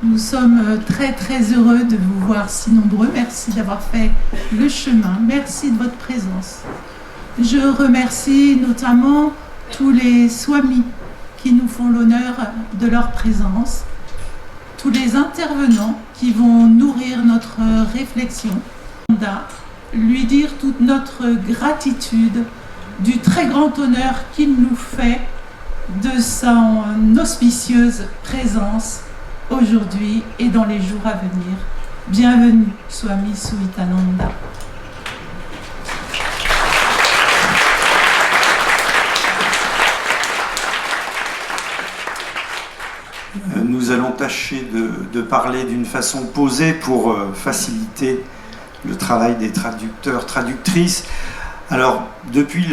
Nous sommes très très heureux de vous voir si nombreux. Merci d'avoir fait le chemin. Merci de votre présence. Je remercie notamment tous les swamis qui nous font l'honneur de leur présence, tous les intervenants qui vont nourrir notre réflexion. Lui dire toute notre gratitude du très grand honneur qu'il nous fait de son auspicieuse présence aujourd'hui et dans les jours à venir. Bienvenue, Swami Suhitananda. Nous allons tâcher de parler d'une façon posée pour faciliter le travail des traducteurs, traductrices. Alors, depuis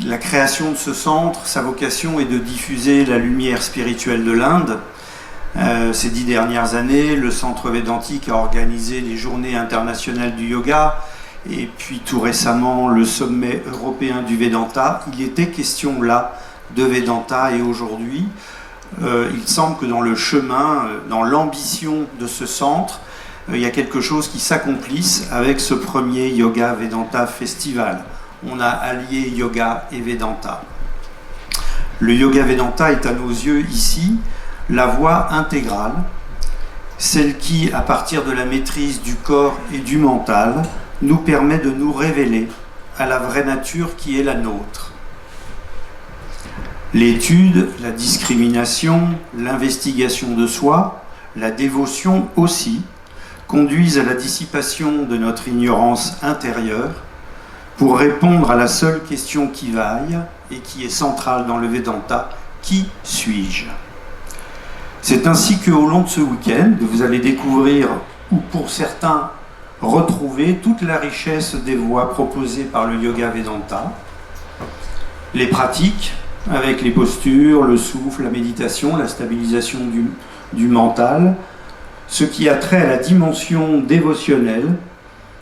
la création de ce centre, sa vocation est de diffuser la lumière spirituelle de l'Inde. Ces 10 dernières années, le Centre Védantique a organisé les Journées internationales du yoga et puis tout récemment le sommet européen du Vedanta. Il était question là de Vedanta et aujourd'hui, il semble que dans le chemin, dans l'ambition de ce centre, il y a quelque chose qui s'accomplisse avec ce premier Yoga Vedanta Festival. On a allié yoga et Vedanta. Le Yoga Vedanta est à nos yeux ici la voie intégrale, celle qui, à partir de la maîtrise du corps et du mental, nous permet de nous révéler à la vraie nature qui est la nôtre. L'étude, la discrimination, l'investigation de soi, la dévotion aussi, conduisent à la dissipation de notre ignorance intérieure pour répondre à la seule question qui vaille et qui est centrale dans le Vedanta, qui suis-je ? C'est ainsi qu'au long de ce week-end, vous allez découvrir, ou pour certains, retrouver toute la richesse des voies proposées par le Yoga Vedanta, les pratiques, avec les postures, le souffle, la méditation, la stabilisation du mental, ce qui a trait à la dimension dévotionnelle,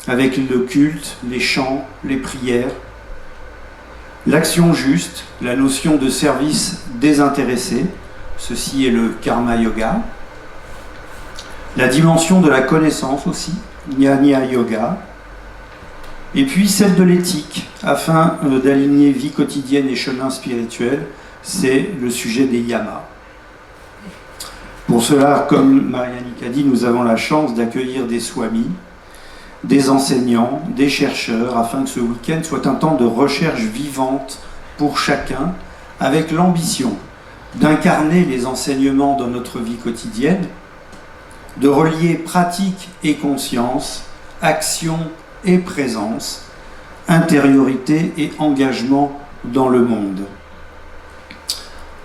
avec le culte, les chants, les prières, l'action juste, la notion de service désintéressé, ceci est le karma yoga, la dimension de la connaissance aussi, jnana yoga, et puis celle de l'éthique, afin d'aligner vie quotidienne et chemin spirituel, c'est le sujet des yamas. Pour cela, comme Marianne a dit, nous avons la chance d'accueillir des swamis, des enseignants, des chercheurs, afin que ce week-end soit un temps de recherche vivante pour chacun, avec l'ambition d'incarner les enseignements dans notre vie quotidienne, de relier pratique et conscience, action et présence, intériorité et engagement dans le monde.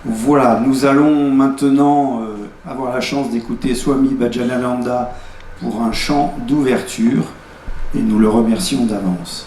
Voilà, nous allons maintenant avoir la chance d'écouter Swami Bhajanananda pour un chant d'ouverture et nous le remercions d'avance.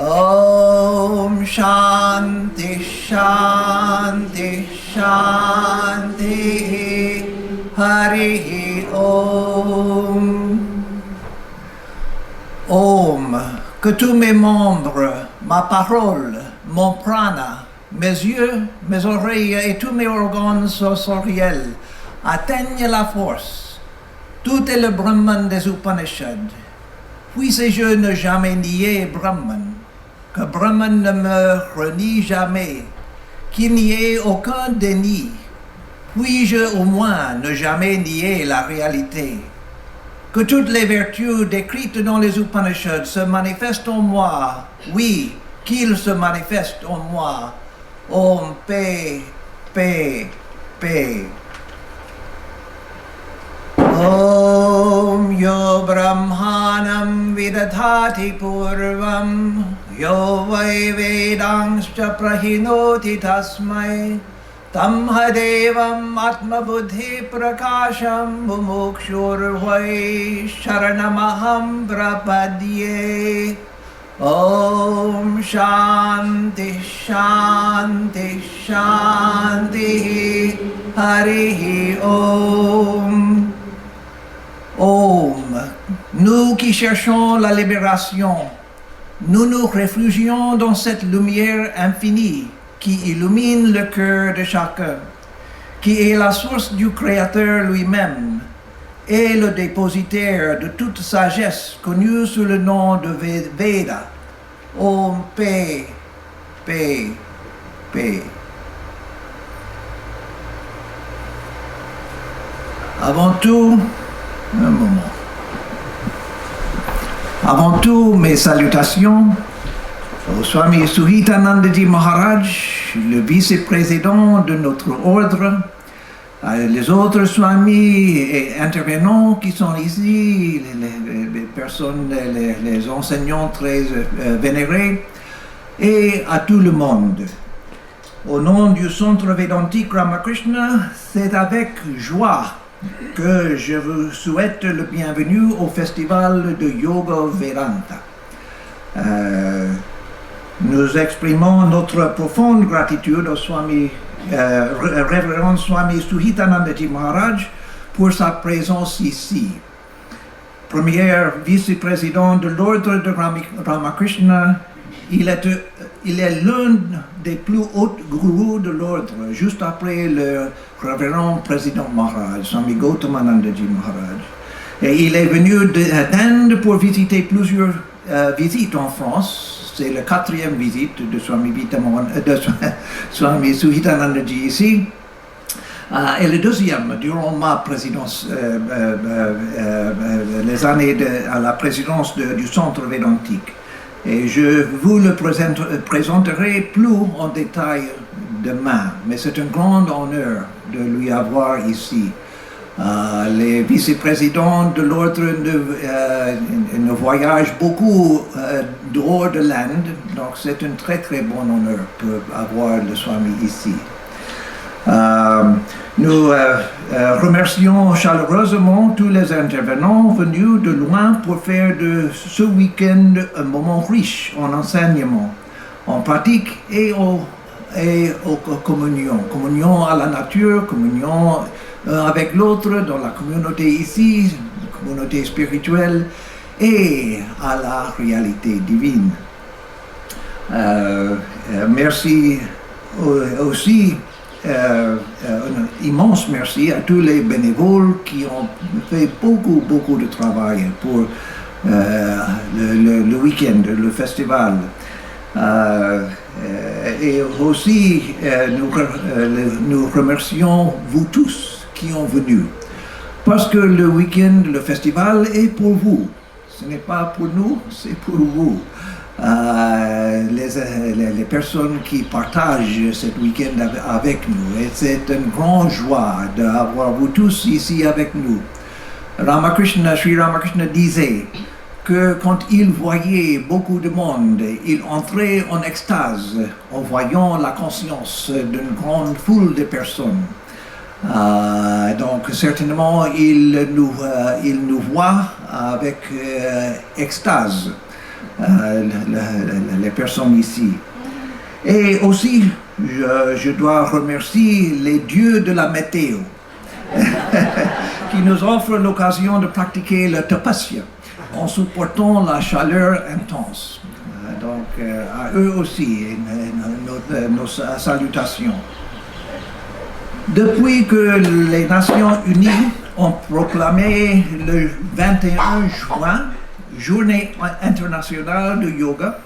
Om Shanti Shanti Shanti Hari Om. Om, que tous mes membres, ma parole, mon prana, mes yeux, mes oreilles et tous mes organes sensoriels atteignent la force. Tout est le Brahman des Upanishads. Puisse-je ne jamais nier Brahman, que Brahman ne me renie jamais, qu'il n'y ait aucun déni. Puis-je au moins ne jamais nier la réalité. Que toutes les vertus décrites dans les Upanishads se manifestent en moi. Oui, qu'ils se manifestent en moi. Om, paix, paix, paix. Om yo brahmanam vidadhati purvam yo vai vedangscha prahinoti tasmai tam hadevam atmabuddhi prakasham mumukshurvai sharanamaham prapadye. Om Shanti Shanti Shanti Hari Om. Om, nous qui cherchons la libération, nous nous réfugions dans cette lumière infinie qui illumine le cœur de chacun, qui est la source du Créateur lui-même et le dépositaire de toute sagesse connue sous le nom de Veda. Om, paix, paix, paix. Avant tout, un moment. Avant tout, mes salutations au Swami Suhitanandaji Maharaj, le vice-président de notre ordre, les autres swamis et intervenants qui sont ici, les personnes, les enseignants très vénérés, et à tout le monde. Au nom du Centre Védantique Ramakrishna, c'est avec joie que je vous souhaite le bienvenu au festival de Yoga Vedanta. Nous exprimons notre profonde gratitude au Swami Révérend Swami Suhitanandaji Maharaj pour sa présence ici. Premier vice-président de l'ordre de Ramakrishna, il est l'un des plus hauts gourous de l'ordre, juste après le révérend président Maharaj, Swami Gautamanandaji Maharaj. Et il est venu d'Inde pour visiter plusieurs visites en France. C'est la 4e visite de Swami Suhitanandaji ici. Et le 2e, durant ma présidence, les années à la présidence du Centre Védantique. Et je vous le présenterai plus en détail demain. Mais c'est un grand honneur de lui avoir ici. Les vice-présidents de l'ordre ne voyagent beaucoup dehors de l'Inde, donc c'est un très très bon honneur pour avoir le Swami ici. Nous remercions chaleureusement tous les intervenants venus de loin pour faire de ce week-end un moment riche en enseignement, en pratique et aux communions. Communion à la nature, communion avec l'autre dans la communauté ici, la communauté spirituelle et à la réalité divine. Merci aussi, un immense merci à tous les bénévoles qui ont fait beaucoup de travail pour le week-end, le festival. Et aussi, nous remercions vous tous qui ont venu. Parce que le week-end, le festival est pour vous. Ce n'est pas pour nous, c'est pour vous. Les personnes qui partagent ce week-end avec nous. Et c'est une grande joie d'avoir vous tous ici avec nous. Sri Ramakrishna disait que quand il voyait beaucoup de monde, il entrait en extase en voyant la conscience d'une grande foule de personnes. Donc certainement il nous voit avec extase. les personnes ici. Et aussi, je dois remercier les dieux de la météo qui nous offrent l'occasion de pratiquer le tapasya en supportant la chaleur intense. Donc, à eux aussi, nos salutations. Depuis que les Nations Unies ont proclamé le 21 juin, Journée internationale de yoga,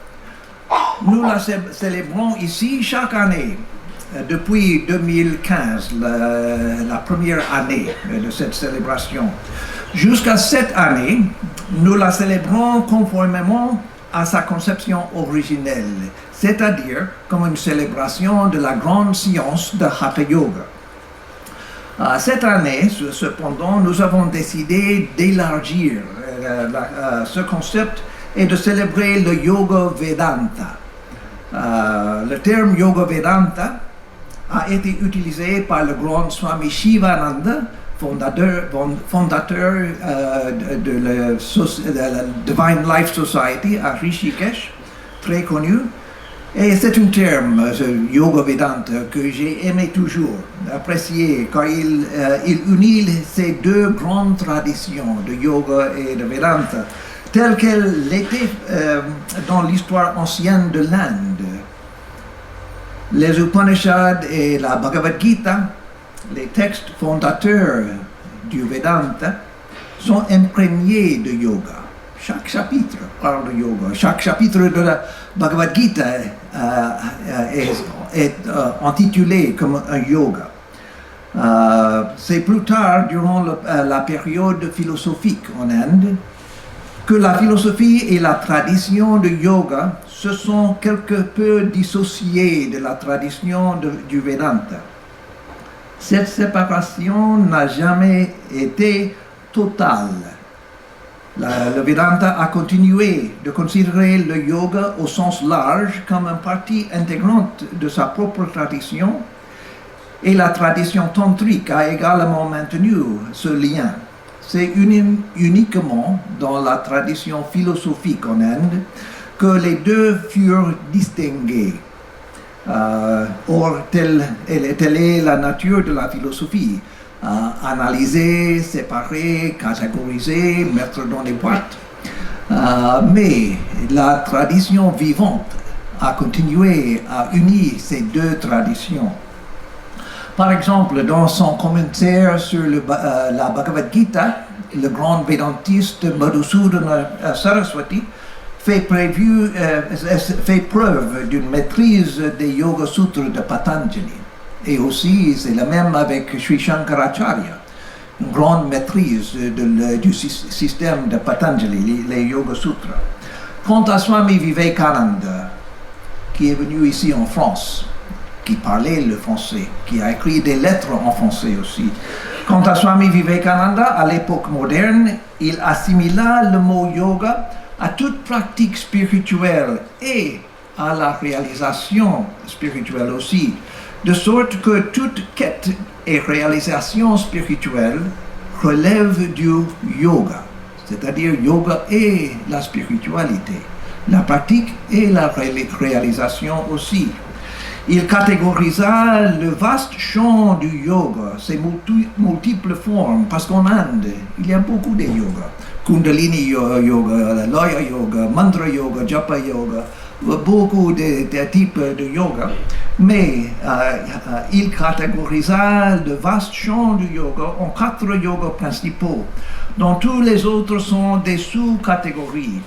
nous la célébrons ici chaque année, depuis 2015, la première année de cette célébration. Jusqu'à cette année, nous la célébrons conformément à sa conception originelle, c'est-à-dire comme une célébration de la grande science de Hatha Yoga. Cette année, cependant, nous avons décidé d'élargir ce concept et de célébrer le Yoga Vedanta. Le terme Yoga Vedanta a été utilisé par le grand Swami Shivananda, fondateur de la Divine Life Society à Rishikesh, très connu. Et c'est un terme, ce Yoga Vedanta, que j'ai aimé toujours, apprécié, car il unit ces deux grandes traditions de yoga et de Vedanta, telles qu'elles l'étaient dans l'histoire ancienne de l'Inde. Les Upanishads et la Bhagavad Gita, les textes fondateurs du Vedanta, sont imprégnés de yoga. Chaque chapitre parle de yoga. Chaque chapitre de la Bhagavad Gita est intitulé comme un yoga. C'est plus tard, durant la période philosophique en Inde, que la philosophie et la tradition de yoga se sont quelque peu dissociées de la tradition du Vedanta. Cette séparation n'a jamais été totale. Le Vedanta a continué de considérer le yoga au sens large comme une partie intégrante de sa propre tradition, et la tradition tantrique a également maintenu ce lien. C'est uniquement dans la tradition philosophique en Inde que les deux furent distingués. Or, telle est la nature de la philosophie. Analyser, séparer, catégoriser, mettre dans des boîtes. Mais la tradition vivante a continué à unir ces deux traditions. Par exemple, dans son commentaire sur la Bhagavad Gita, le grand védantiste Madhusudana Saraswati fait preuve d'une maîtrise des Yoga Sutras de Patanjali. Et aussi, c'est le même avec Sri Shankaracharya, une grande maîtrise du système de Patanjali, les Yoga Sutras. Quant à Swami Vivekananda, qui est venu ici en France, qui parlait le français, qui a écrit des lettres en français aussi. Quant à Swami Vivekananda, à l'époque moderne, il assimila le mot yoga à toute pratique spirituelle et à la réalisation spirituelle aussi, de sorte que toute quête et réalisation spirituelle relève du yoga, c'est-à-dire yoga et la spiritualité, la pratique et la réalisation aussi. Il catégorisa le vaste champ du yoga, ses multiples formes, parce qu'en Inde, il y a beaucoup de yoga. Kundalini yoga, Laya yoga, Mantra yoga, Japa yoga, beaucoup de types de yoga. Mais il catégorisa le vaste champ du yoga en 4 yogas principaux, dont tous les autres sont des sous-catégories.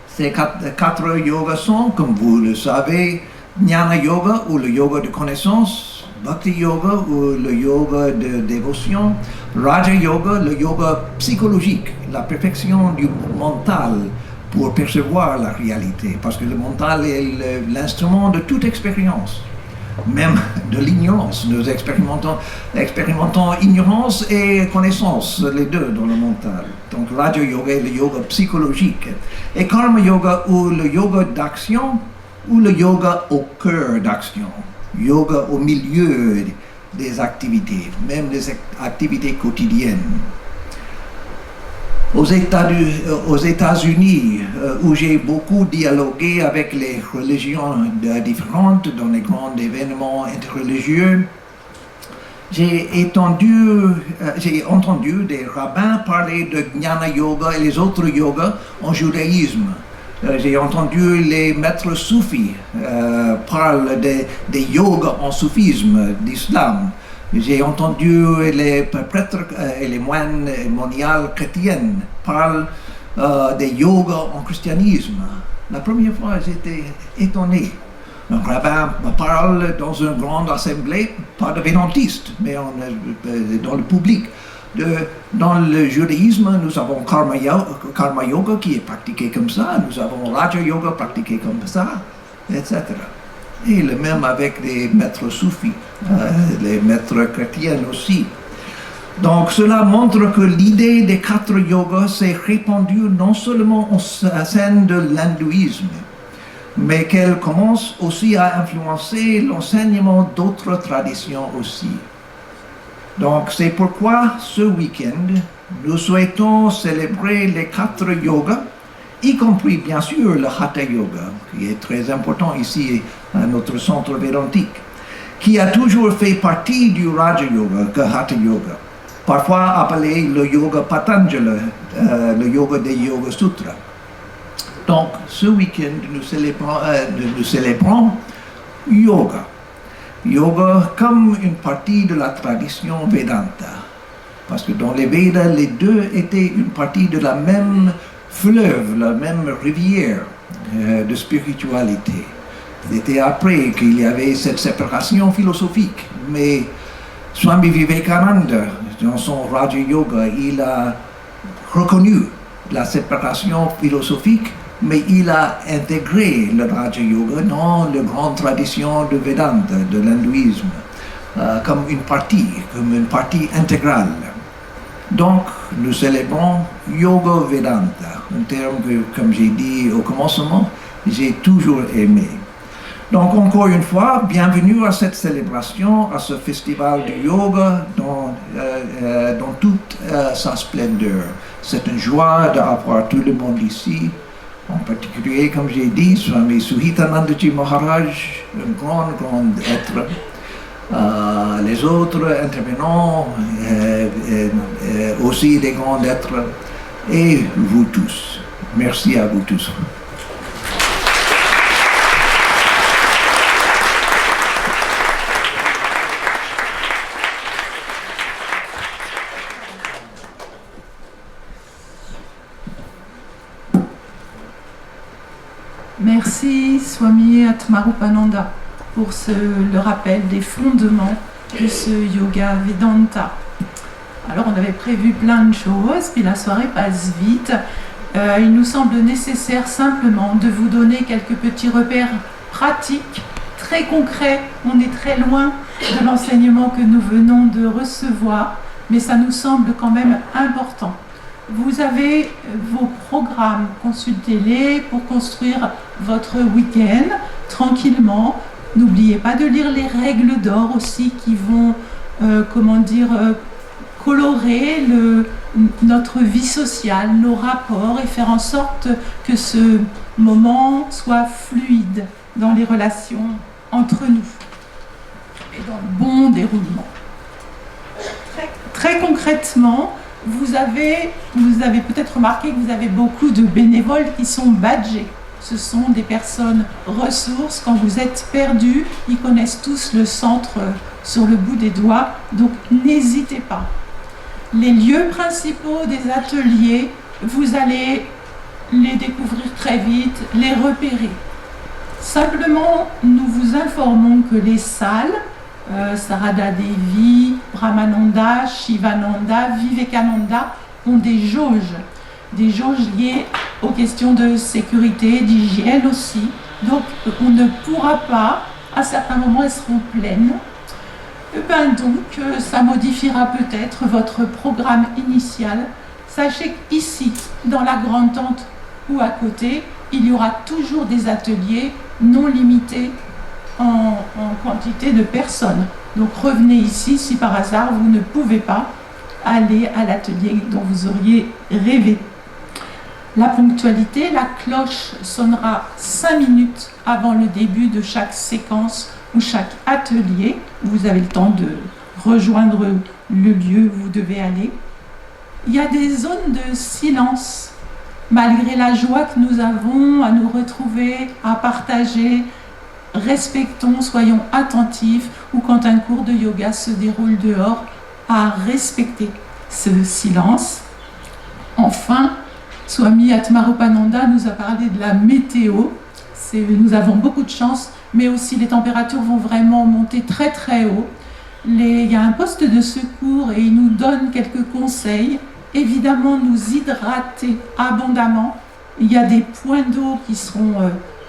Ces 4 yogas sont, comme vous le savez, Jnana Yoga ou le yoga de connaissance, Bhakti Yoga ou le yoga de dévotion, Raja Yoga, le yoga psychologique, la perfection du mental pour percevoir la réalité, parce que le mental est l'instrument de toute expérience, même de l'ignorance. Nous expérimentons ignorance et connaissance, les deux dans le mental. Donc Raja Yoga est le yoga psychologique, et Karma Yoga ou le yoga d'action, ou le yoga au cœur d'action, yoga au milieu des activités, même des activités quotidiennes. Aux États-Unis, où j'ai beaucoup dialogué avec les religions différentes dans les grands événements interreligieux, j'ai entendu des rabbins parler de Jnana Yoga et les autres yogas en judaïsme. J'ai entendu les maîtres soufis parler des yogas en soufisme d'islam. J'ai entendu les prêtres et les moines moniales chrétiennes parler des yogas en christianisme. La première fois, j'étais étonné. Un rabbin parle dans une grande assemblée, pas de védantistes, mais dans le public. Dans le judaïsme, nous avons karma yoga qui est pratiqué comme ça, nous avons raja yoga pratiqué comme ça, etc. Et le même avec les maîtres soufis, les maîtres chrétiens aussi. Donc cela montre que l'idée des 4 yogas s'est répandue non seulement au sein de l'hindouisme, mais qu'elle commence aussi à influencer l'enseignement d'autres traditions aussi. Donc c'est pourquoi ce week-end, nous souhaitons célébrer les 4 yogas, y compris bien sûr le Hatha Yoga, qui est très important ici à notre centre védantique, qui a toujours fait partie du Raja Yoga, que Hatha Yoga, parfois appelé le Yoga Patanjali, le Yoga des Yoga Sutras. Donc ce week-end, nous célébrons yoga. Yoga comme une partie de la tradition Vedanta. Parce que dans les Védas, les deux étaient une partie de la même fleuve, la même rivière de spiritualité. C'était après qu'il y avait cette séparation philosophique. Mais Swami Vivekananda, dans son Raja Yoga, il a reconnu la séparation philosophique, mais il a intégré le Raja Yoga dans la grande tradition de Vedanta, de l'hindouisme, comme une partie intégrale. Donc, nous célébrons Yoga Vedanta, un terme que, comme j'ai dit au commencement, j'ai toujours aimé. Donc, encore une fois, bienvenue à cette célébration, à ce festival du yoga dans toute sa splendeur. C'est une joie d'avoir tout le monde ici. En particulier, comme j'ai dit, Swami Suhitanandaji Maharaj, un grand être. Les autres intervenants, aussi des grands êtres, et vous tous. Merci à vous tous. Merci Swami Atmarupananda pour le rappel des fondements de ce yoga Vedanta. Alors on avait prévu plein de choses, puis la soirée passe vite. Il nous semble nécessaire simplement de vous donner quelques petits repères pratiques, très concrets. On est très loin de l'enseignement que nous venons de recevoir, mais ça nous semble quand même important. Vous avez vos programmes, consultez-les pour construire votre week-end tranquillement. N'oubliez pas de lire les règles d'or aussi qui vont, colorer notre vie sociale, nos rapports et faire en sorte que ce moment soit fluide dans les relations entre nous et dans le bon déroulement. Très concrètement, vous avez peut-être remarqué que vous avez beaucoup de bénévoles qui sont badgés. Ce sont des personnes ressources. Quand vous êtes perdus, ils connaissent tous le centre sur le bout des doigts. Donc n'hésitez pas. Les lieux principaux des ateliers, vous allez les découvrir très vite, les repérer. Simplement, nous vous informons que les salles, Sarada Devi, Brahmananda, Shivananda, Vivekananda, ont des jauges liées aux questions de sécurité, d'hygiène aussi. Donc, on ne pourra pas, à certains moments, elles seront pleines. Donc, ça modifiera peut-être votre programme initial. Sachez qu'ici, dans la grande tente ou à côté, il y aura toujours des ateliers non limités en quantité de personnes. Donc revenez ici si par hasard vous ne pouvez pas. aller à l'atelier dont vous auriez rêvé. La ponctualité, la cloche sonnera 5 minutes avant le début de chaque séquence ou chaque atelier. Vous avez le temps de rejoindre le lieu où vous devez aller. Il y a des zones de silence, malgré la joie que nous avons à nous retrouver, à partager. Respectons, soyons attentifs, ou quand un cours de yoga se déroule dehors, à respecter ce silence. Enfin, Swami Atmarupananda nous a parlé de la météo. Nous avons beaucoup de chance, mais aussi les températures vont vraiment monter très très haut. Il y a un poste de secours et il nous donne quelques conseils. Évidemment, nous hydrater abondamment. Il y a des points d'eau qui seront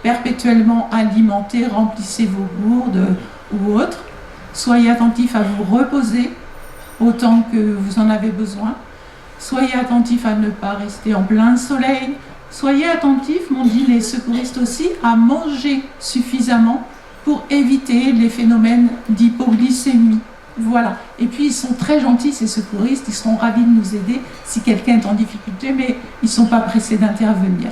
perpétuellement alimentés. Remplissez vos gourdes ou autres. Soyez attentifs à vous reposer autant que vous en avez besoin. Soyez attentifs à ne pas rester en plein soleil. Soyez attentifs, m'ont dit les secouristes aussi, à manger suffisamment pour éviter les phénomènes d'hypoglycémie. Voilà. Et puis ils sont très gentils, ces secouristes, ils seront ravis de nous aider si quelqu'un est en difficulté, mais ils ne sont pas pressés d'intervenir.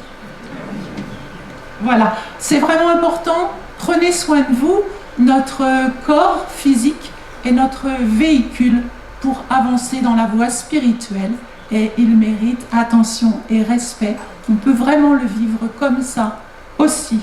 Voilà. C'est vraiment important. Prenez soin de vous. Notre corps physique est notre véhicule pour avancer dans la voie spirituelle. Et il mérite attention et respect. On peut vraiment le vivre comme ça aussi.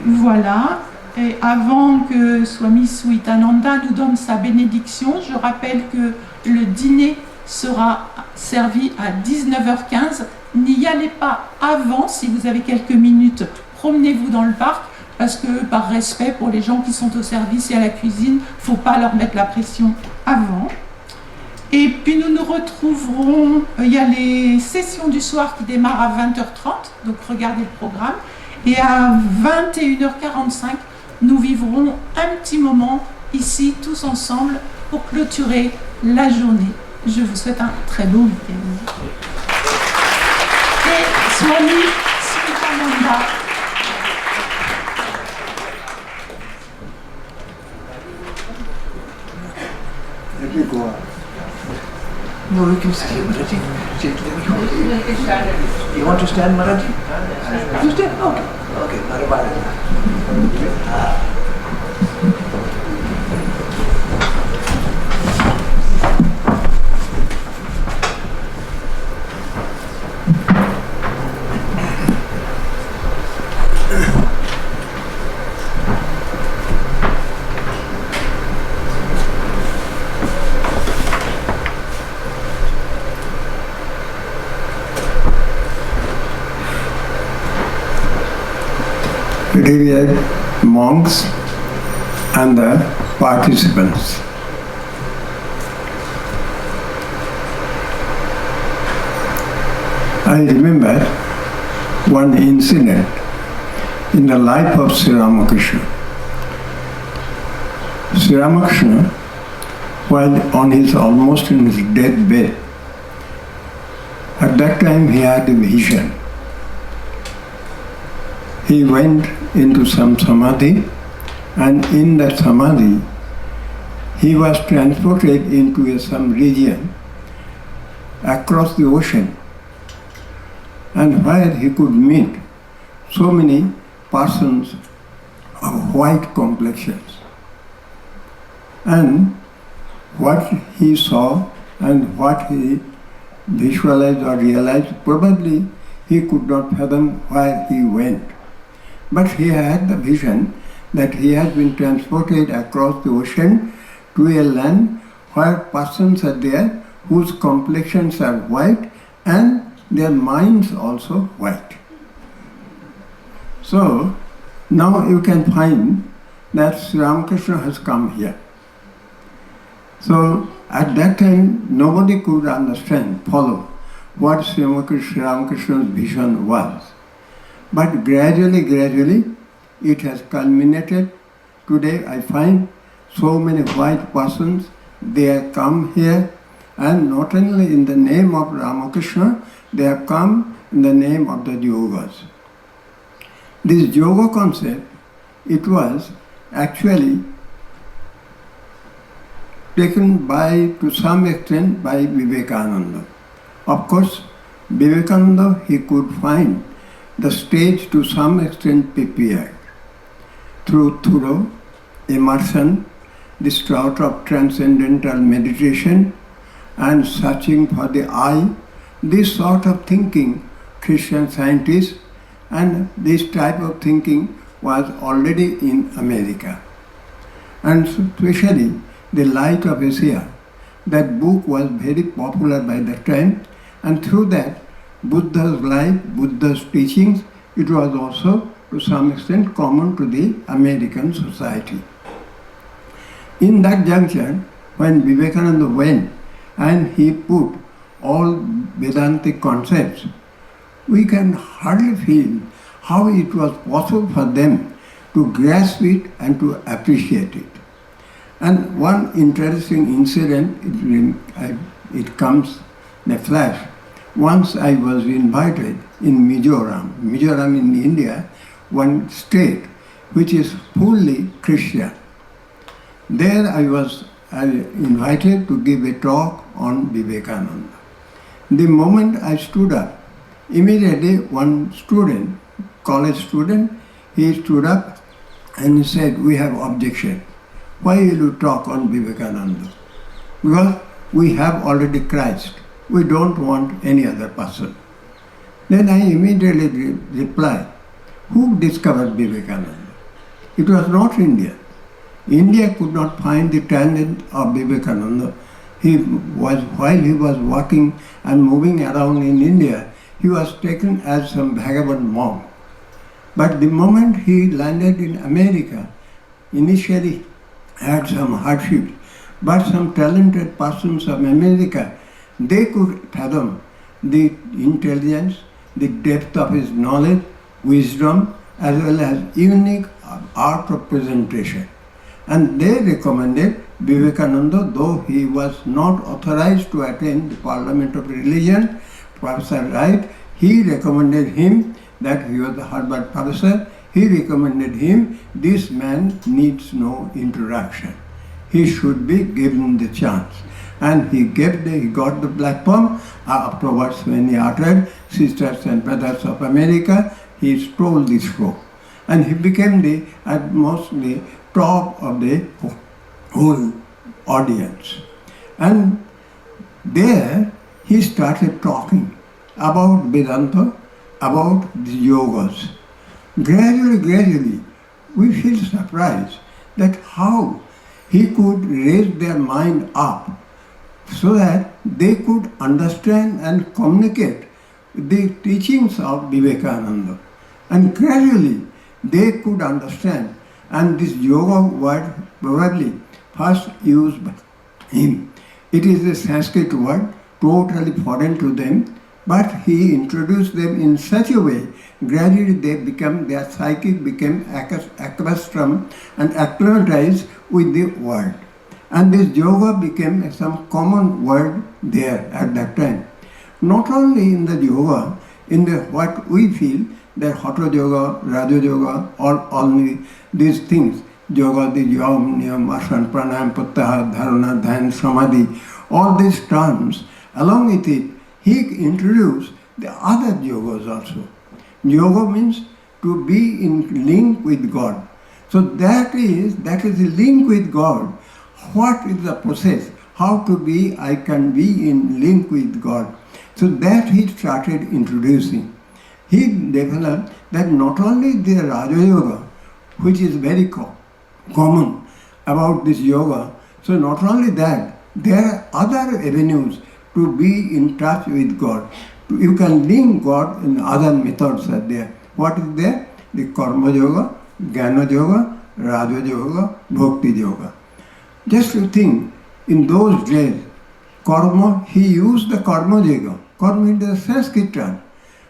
Voilà. Et avant que Swami Suitananda nous donne sa bénédiction, je rappelle que le dîner sera servi à 19h15. N'y allez pas avant, si vous avez quelques minutes, promenez-vous dans le parc, parce que par respect pour les gens qui sont au service et à la cuisine, il ne faut pas leur mettre la pression avant. Et puis nous nous retrouverons, il y a les sessions du soir qui démarrent à 20h30, donc regardez le programme, et à 21h45, nous vivrons un petit moment ici, tous ensemble, pour clôturer la journée. Je vous souhaite un très beau week-end. Et Swami Suitananda. No, you can stay, Marathi. You want to stand, Marathi? You stand? Okay. Okay, Bye-bye. Revered monks and the participants. I remember one incident in the life of Sri Ramakrishna. Sri Ramakrishna, while on his almost in his deathbed, at that time he had a vision. He went into some samadhi, and in that samadhi he was transported into some region across the ocean, and where he could meet so many persons of white complexions. And what he saw and what he visualized or realized, probably he could not fathom where he went. But he had the vision that he has been transported across the ocean to a land where persons are there whose complexions are white and their minds also white. So now you can find that Sri Ramakrishna has come here. So at that time nobody could understand, follow what Sri Ramakrishna's vision was. But gradually, it has culminated. Today I find so many white persons, they have come here, and not only in the name of Ramakrishna, they have come in the name of the yogas. This yoga concept, it was actually taken to some extent by Vivekananda. Of course, Vivekananda, he could find the stage to some extent prepared. Through thorough immersion, the sort of transcendental meditation and searching for the I, this sort of thinking, Christian Scientists, and this type of thinking was already in America. And especially The Light of Asia, that book was very popular by the time, and through that, Buddha's life, Buddha's teachings, it was also to some extent common to the American society. In that juncture, when Vivekananda went and he put all Vedantic concepts, we can hardly feel how it was possible for them to grasp it and to appreciate it. And one interesting incident, it comes in a flash. Once I was invited in Mizoram in India, one state which is fully Christian. There I was invited to give a talk on Vivekananda. The moment I stood up, immediately one student, college student, he stood up and he said, "We have objection. Why will you talk on Vivekananda? Because we have already Christ. We don't want any other person." Then I immediately replied, who discovered Vivekananda? It was not India. India could not find the talent of Vivekananda. While he was walking and moving around in India, he was taken as some vagabond monk. But the moment he landed in America, initially had some hardships, but some talented persons of America, they could fathom the intelligence, the depth of his knowledge, wisdom, as well as unique art of presentation. And they recommended Vivekananda, though he was not authorized to attend the Parliament of Religion, Professor Wright, he recommended him, that he was the Harvard professor, he recommended him, this man needs no introduction. He should be given the chance. And he got the platform. Afterwards, when he uttered Sisters and Brothers of America, he stole the show. And he became the top of the whole audience. And there he started talking about Vedanta, about the yogas. Gradually, we feel surprised that how he could raise their mind up so that they could understand and communicate the teachings of Vivekananda. And gradually they could understand. And this yoga word probably first used by him. It is a Sanskrit word, totally foreign to them, but he introduced them in such a way, gradually their psychic became accustomed and acclimatized with the word. And this yoga became some common word there at that time. Not only in the yoga, in the what we feel, that Hatha Yoga, Raja Yoga, all these things, yoga, the yam, niyam, asana, pranayam, pratyahara, dharana, dhyan, samadhi, all these terms, along with it, he introduced the other yogas also. Yoga means to be in link with God. So that is the link with God. What is the process? How to be, I can be in link with God. So that he started introducing. He developed that not only the Raja Yoga, which is very common about this yoga, so not only that, there are other avenues to be in touch with God. You can link God in other methods are there. What is there? The Karma Yoga, Jnana Yoga, Raja Yoga, Bhakti Yoga. Just to think, in those days, Karma, he used the Karma Yoga. Karma is the Sanskrit term.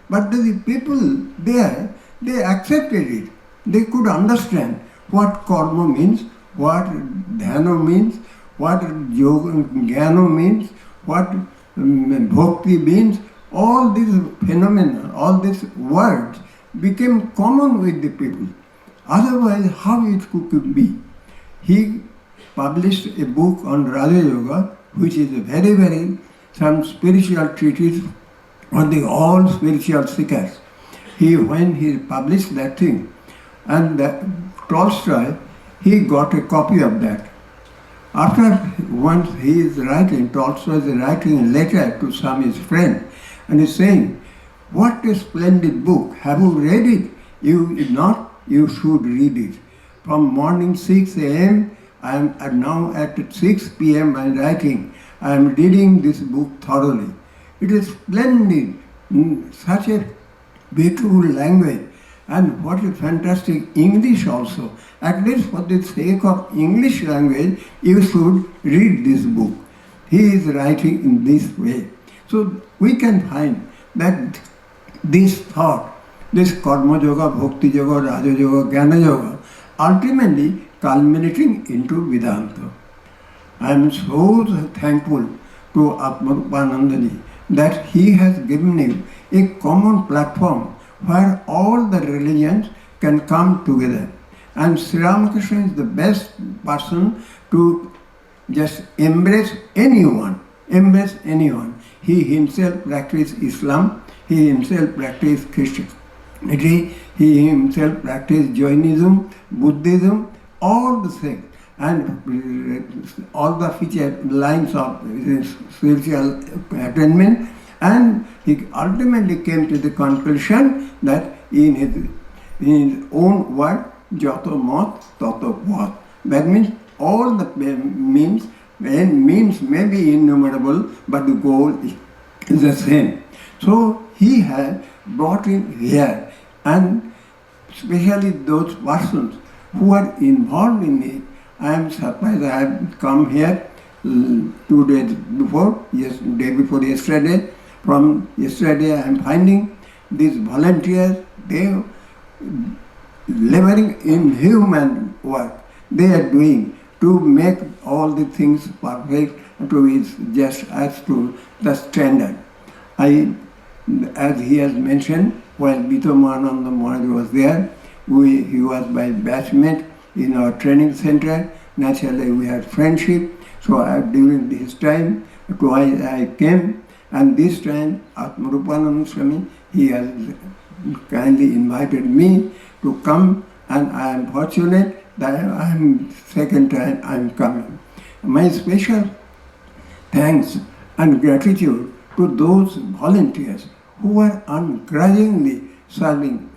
But the people there, they accepted it. They could understand what Karma means, what Dhyana means, what Yoga, Jnana means, what Bhakti means. All these phenomena, all these words became common with the people. Otherwise, how it could be? He published a book on Raja Yoga, which is a very some spiritual treatise on the all spiritual seekers. When he published that thing, and Tolstoy, he got a copy of that. After once he is writing, Tolstoy is writing a letter to some his friend, and he's saying, "What a splendid book! Have you read it? If not, you should read it. From morning 6 a.m. I am now at 6 p.m. I am writing. I am reading this book thoroughly. It is splendid, such a beautiful language, and what a fantastic English also. At least for the sake of English language, you should read this book." He is writing in this way. So we can find that this thought, this Karma Yoga, Bhakti Yoga, Raja Yoga, Jnana Yoga, ultimately culminating into Vedanta. I am so thankful to Atmarupanandani that he has given him a common platform where all the religions can come together. And Sri Ramakrishna is the best person to just embrace anyone. He himself practiced Islam, he himself practiced Christianity, he himself practiced Jainism, Buddhism, all the things, and all the feature lines of spiritual attainment, and he ultimately came to the conclusion that in his own word, Jato Mat, Tato Vat. That means all the means may be innumerable, but the goal is the same. So he has brought in here, and especially those persons who are involved in it. I am surprised. I have come here 2 days before, day before yesterday. From yesterday I am finding these volunteers, they laboring in human work. They are doing to make all the things perfect, to is just as to the standard. As he has mentioned, while Bitomananda Maharaj was there, he was my batchmate in our training center. Naturally, we had friendship. So during this time, twice I came, and this time Atmarupananda Swami, he has kindly invited me to come, and I am fortunate that second time I am coming. My special thanks and gratitude to those volunteers who are ungrudgingly serving.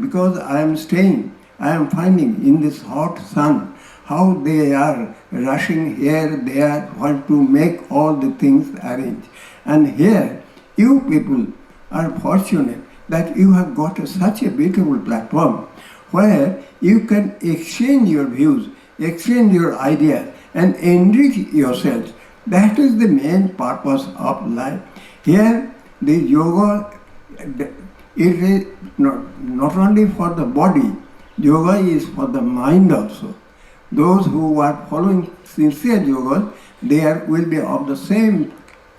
Because I am staying, I am finding in this hot sun how they are rushing here, there, want to make all the things arranged. And here, you people are fortunate that you have got such a beautiful platform where you can exchange your views, exchange your ideas, and enrich yourselves. That is the main purpose of life. Here, the yoga, it is not only for the body, yoga is for the mind also. Those who are following sincere yoga, they will be of the same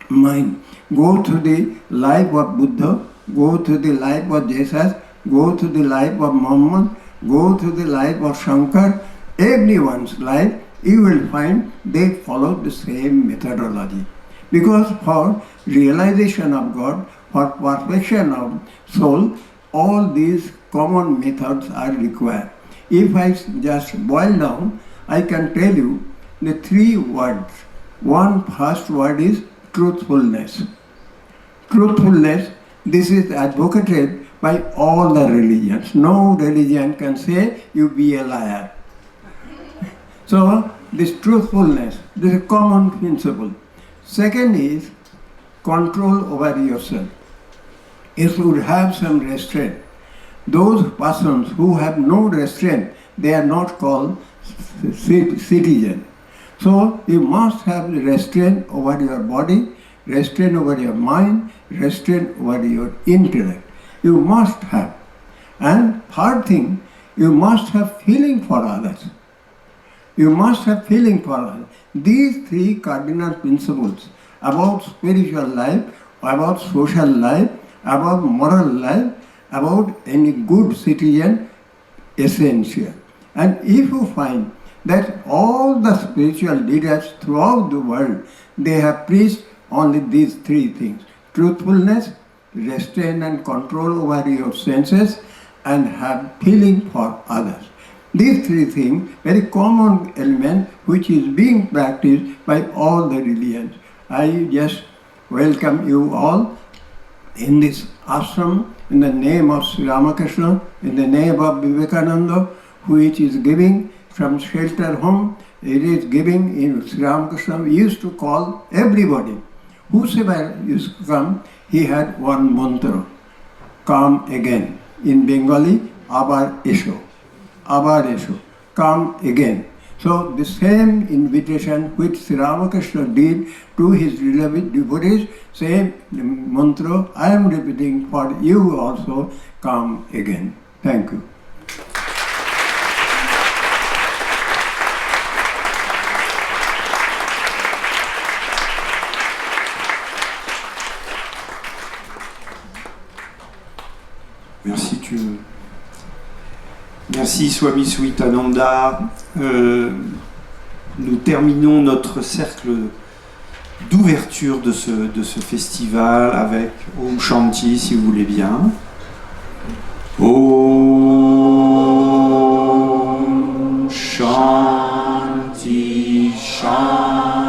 mind. Go to the life of Buddha, go to the life of Jesus, go to the life of Muhammad, go to the life of Shankar, everyone's life, you will find they follow the same methodology. Because for realization of God, for perfection of soul, all these common methods are required. If I just boil down, I can tell you the 3 words. First word is truthfulness. Truthfulness, this is advocated by all the religions. No religion can say you be a liar. So this truthfulness, this is a common principle. Second is control over yourself. You should have some restraint. Those persons who have no restraint, they are not called citizens. So you must have restraint over your body, restraint over your mind, restraint over your intellect. You must have. And third thing, you must have feeling for others. You must have feeling for others. These 3 cardinal principles about spiritual life, about social life, about moral life, about any good citizen, essential. And if you find that all the spiritual leaders throughout the world, they have preached only these three things: truthfulness, restraint and control over your senses, and have feeling for others. These three things, very common element which is being practiced by all the religions. I just welcome you all in this ashram in the name of Sri Ramakrishna, in the name of Vivekananda, which is giving from shelter home. It is giving in Sri Ramakrishna. We used to call everybody, whosoever used to come, he had one mantra: come again. In Bengali, abar esho. Abar esho. Come again. So the same invitation which Sri Ramakrishna did to his beloved devotees, same mantra I am repeating for you also: come again. Thank you. Merci Swami Suitananda. Nous terminons notre cercle d'ouverture de ce festival avec Om Shanti, si vous voulez bien. Om Shanti Shanti.